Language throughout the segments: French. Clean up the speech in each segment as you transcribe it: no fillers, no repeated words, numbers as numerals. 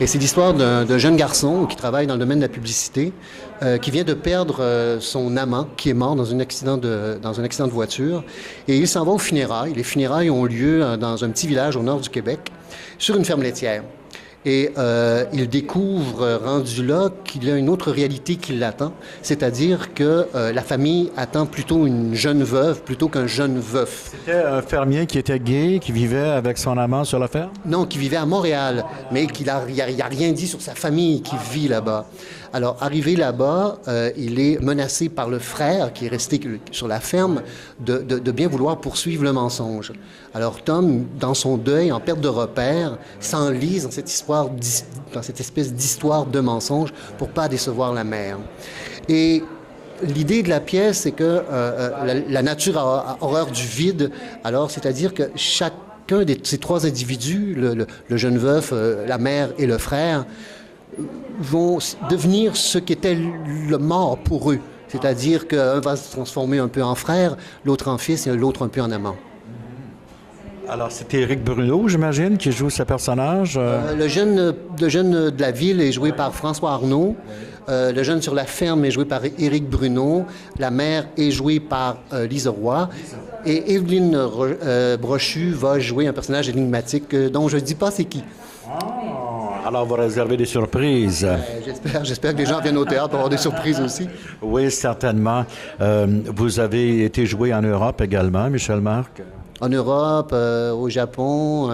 Et c'est l'histoire d'un jeune garçon qui travaille dans le domaine de la publicité, qui vient de perdre son amant, qui est mort dans un accident de voiture. Et il s'en va aux funérailles. Les funérailles ont lieu dans un petit village au nord du Québec, sur une ferme laitière. Et il découvre, rendu là, qu'il y a une autre réalité qui l'attend, c'est-à-dire que la famille attend plutôt une jeune veuve plutôt qu'un jeune veuf. C'était un fermier qui était gay, qui vivait avec son amant sur la ferme? Non, qui vivait à Montréal, mais il n'a rien dit sur sa famille qui vit là-bas. Alors, arrivé là-bas, il est menacé par le frère qui est resté sur la ferme de bien vouloir poursuivre le mensonge. Alors, Tom, dans son deuil, en perte de repère, s'enlise dans cette espèce d'histoire de mensonge pour pas décevoir la mère. Et l'idée de la pièce, c'est que la nature a horreur du vide. Alors, c'est-à-dire que chacun de ces trois individus, le jeune veuf, la mère et le frère, vont devenir ce qu'était le mort pour eux. C'est-à-dire qu'un va se transformer un peu en frère, l'autre en fils et l'autre un peu en amant. Alors, c'était Éric Bruno, j'imagine, qui joue ce personnage. Le jeune de la ville est joué par François Arnaud. Le jeune sur la ferme est joué par Éric Bruno. La mère est jouée par Lise Roy. Et Evelyne Brochu va jouer un personnage énigmatique dont je ne dis pas c'est qui. Alors, vous réservez des surprises. J'espère que les gens viennent au théâtre pour avoir des surprises aussi. Oui, certainement. Vous avez été joué en Europe également, Michel Marc? En Europe, au Japon,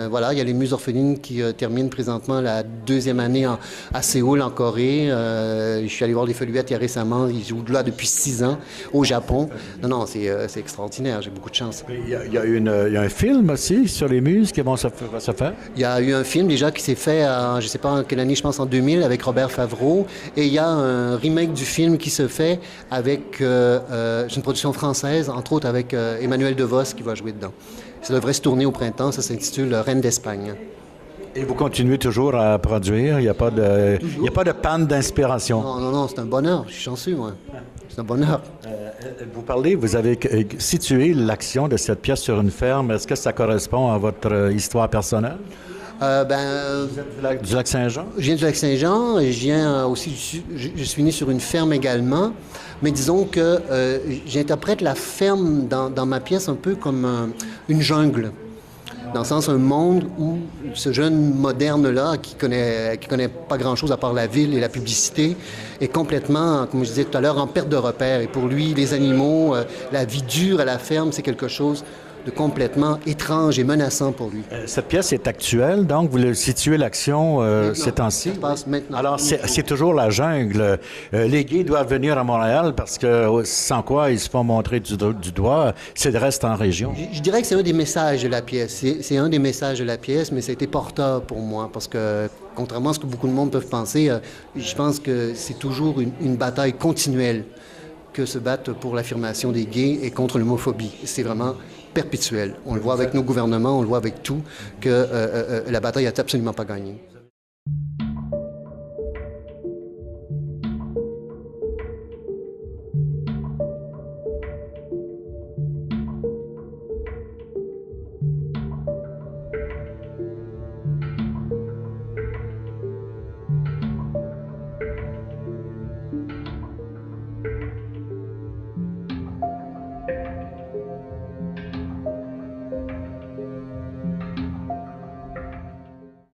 voilà, il y a les Muses orphelines qui terminent présentement la deuxième année à Séoul, en Corée. Je suis allé voir les Foluettes il y a récemment, ils jouent là depuis 6 ans, au Japon. Non, c'est extraordinaire, j'ai beaucoup de chance. Il y a un film aussi sur les Muses qui va se faire? Il y a eu un film déjà qui s'est fait, je ne sais pas en quelle année, je pense en 2000, avec Robert Favreau. Et il y a un remake du film qui se fait avec une production française, entre autres avec Emmanuel DeVos qui va jouer dedans. Ça devrait se tourner au printemps, ça s'intitule Reine d'Espagne. Et vous continuez toujours à produire? Il n'y a pas de panne d'inspiration? Non, c'est un bonheur. Je suis chanceux, moi. C'est un bonheur. Vous avez situé l'action de cette pièce sur une ferme. Est-ce que ça correspond à votre histoire personnelle? Du Lac-Saint-Jean? Je viens du Lac-Saint-Jean et je suis né sur une ferme également. Mais disons que j'interprète la ferme dans ma pièce un peu comme une jungle. Dans le sens, un monde où ce jeune moderne-là, qui connaît pas grand-chose à part la ville et la publicité, est complètement, comme je disais tout à l'heure, en perte de repère. Et pour lui, les animaux, la vie dure à la ferme, c'est quelque chose de complètement étrange et menaçant pour lui. Cette pièce est actuelle, donc vous situez l'action ces temps-ci. Ça se passe maintenant. Alors, c'est toujours la jungle. Les gays doivent venir à Montréal parce que sans quoi ils se font montrer du doigt. C'est de reste en région. Je dirais que c'est un des messages de la pièce. C'est un des messages de la pièce, mais ça a été porteur pour moi parce que, contrairement à ce que beaucoup de monde peuvent penser, je pense que c'est toujours une bataille continuelle que se battre pour l'affirmation des gays et contre l'homophobie. C'est vraiment perpétuel. On le voit avec nos gouvernements, on le voit avec tout, que la bataille n'est absolument pas gagnée.